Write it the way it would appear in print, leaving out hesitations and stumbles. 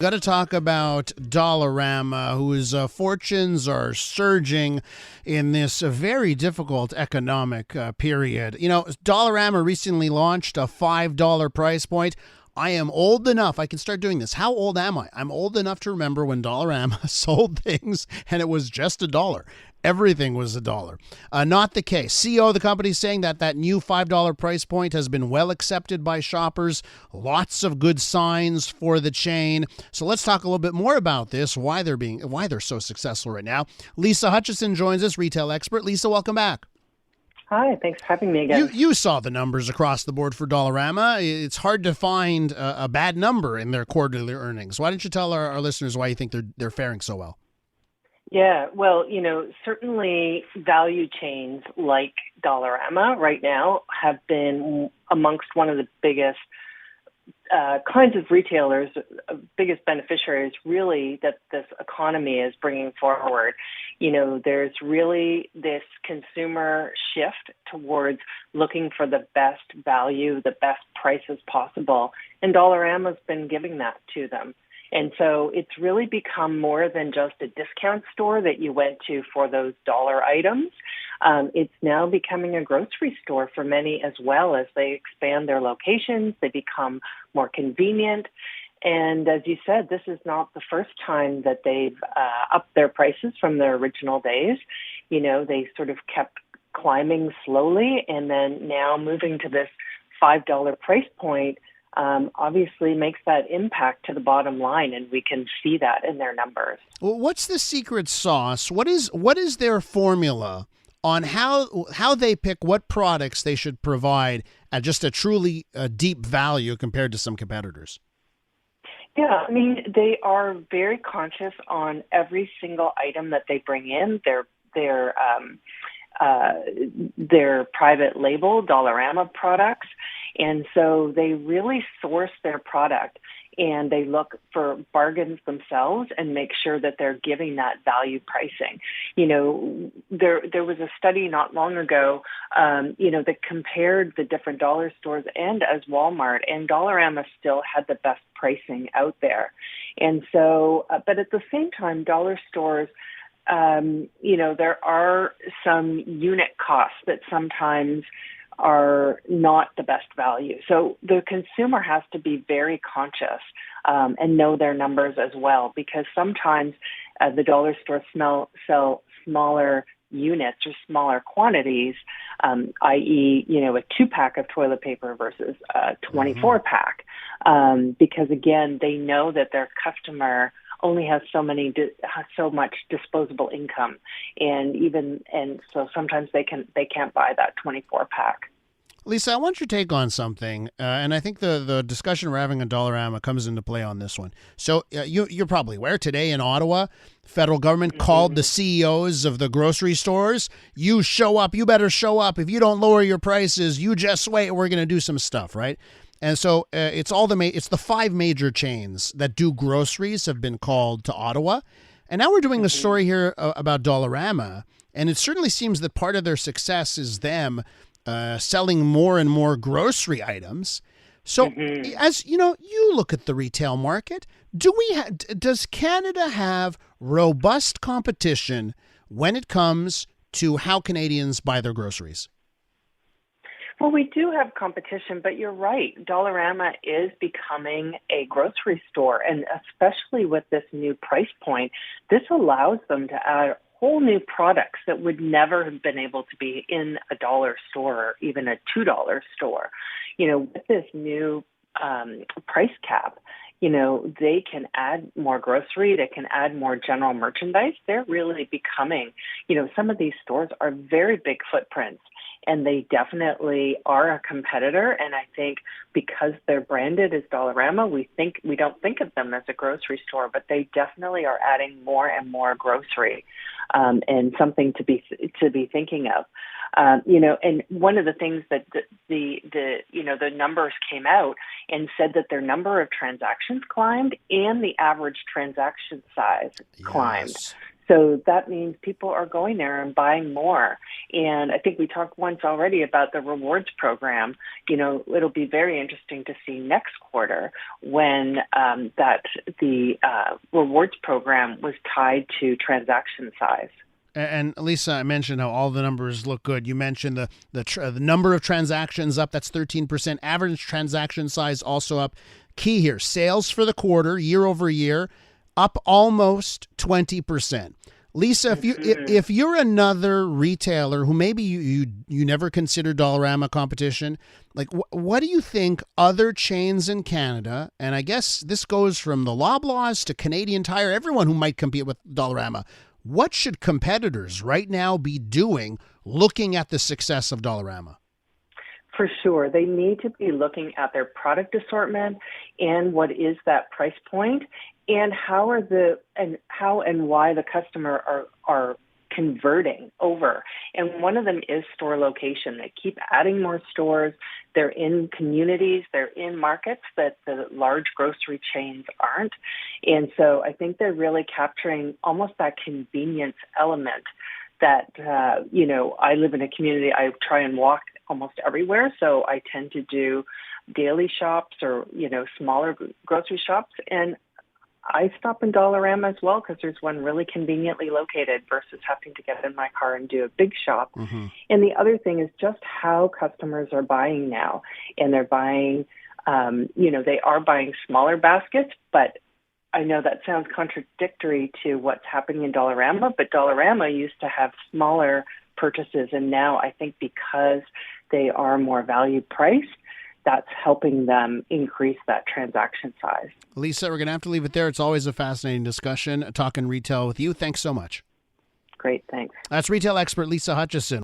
Got to talk about Dollarama, whose fortunes are surging in this very difficult economic period. You know, Dollarama recently launched a $5 price point. I am old enough. I can start doing this. How old am I? I'm old enough to remember when Dollarama sold things and it was just a dollar. Everything was a dollar. Not the case. CEO of the company saying that that new $5 price point has been well accepted by shoppers. Lots of good signs for the chain. So let's talk a little bit more about this, why they're so successful right now. Lisa Hutcheson joins us, retail expert. Lisa, welcome back. Hi, thanks for having me You again. you saw the numbers across the board for Dollarama. It's hard to find a bad number in their quarterly earnings. Why don't you tell our listeners why you think they're faring so well? Yeah, well, certainly value chains like Dollarama right now have been amongst one of the biggest kinds of retailers, biggest beneficiaries really that this economy is bringing forward. There's really this consumer shift towards looking for the best value, the best prices possible, and Dollarama's been giving that to them. And so it's really become more than just a discount store that you went to for those dollar items. It's now becoming a grocery store for many as well as they expand their locations. They become more convenient. And as you said, this is not the first time that they've upped their prices from their original days. They sort of kept climbing slowly and then now moving to this $5 price point obviously makes that impact to the bottom line, and we can see that in their numbers. Well, what's the secret sauce? What is their formula on how they pick what products they should provide at just a truly deep value compared to some competitors? Yeah, I mean, they are very conscious on every single item that they bring in. Their private label Dollarama products. And so they really source their product and they look for bargains themselves and make sure that they're giving that value pricing. There was a study not long ago, that compared the different dollar stores and as Walmart, and Dollarama still had the best pricing out there. And so, but at the same time, dollar stores, there are some unit costs that sometimes are not the best value. So the consumer has to be very conscious and know their numbers as well, because sometimes the dollar stores sell smaller units or smaller quantities, i.e., a 2-pack of toilet paper versus a 24-pack, because again, they know that their customer only has so much disposable income, and so sometimes they can't buy that 24-pack. Lisa, I want your take on something, and I think the discussion we're having on Dollarama comes into play on this one. So you're probably aware today in Ottawa, federal government called the CEOs of the grocery stores. You show up. You better show up. If you don't lower your prices, you just wait. We're going to do some stuff, right? And so it's the 5 major chains that do groceries have been called to Ottawa. And now we're doing a story here about Dollarama. And it certainly seems that part of their success is them selling more and more grocery items. So as you look at the retail market, does Canada have robust competition when it comes to how Canadians buy their groceries? Well, we do have competition, but you're right. Dollarama is becoming a grocery store, and especially with this new price point, this allows them to add whole new products that would never have been able to be in a dollar store or even a $2 store. With this new price cap, they can add more grocery, they can add more general merchandise. They're really becoming, some of these stores are very big footprints. And they definitely are a competitor. And I think because they're branded as Dollarama, we don't think of them as a grocery store, but they definitely are adding more and more grocery, and something to be thinking of. And one of the things that the numbers came out and said that their number of transactions climbed and the average transaction size climbed. So that means people are going there and buying more. And I think we talked once already about the rewards program. It'll be very interesting to see next quarter when the rewards program was tied to transaction size. And Lisa, I mentioned how all the numbers look good. You mentioned the number of transactions up. That's 13%. Average transaction size also up. Key here: sales for the quarter, year over year, up almost 20%. Lisa, if you're another retailer who maybe you never considered Dollarama competition, like what do you think other chains in Canada, and I guess this goes from the Loblaws to Canadian Tire, everyone who might compete with Dollarama, what should competitors right now be doing looking at the success of Dollarama? For sure. They need to be looking at their product assortment and what is that price point and how and why the customer are converting over. And one of them is store location. They keep adding more stores. They're in communities, they're in markets that the large grocery chains aren't. And so I think they're really capturing almost that convenience element that, I live in a community, I try and walk almost everywhere. So I tend to do daily shops or, smaller grocery shops. And I stop in Dollarama as well because there's one really conveniently located versus having to get in my car and do a big shop. Mm-hmm. And the other thing is just how customers are buying now. And they're buying, they are buying smaller baskets, but I know that sounds contradictory to what's happening in Dollarama, but Dollarama used to have smaller purchases. And now I think because they are more value priced, that's helping them increase that transaction size. Lisa, we're going to have to leave it there. It's always a fascinating discussion, talking retail with you. Thanks so much. Great, thanks. That's retail expert Lisa Hutcheson.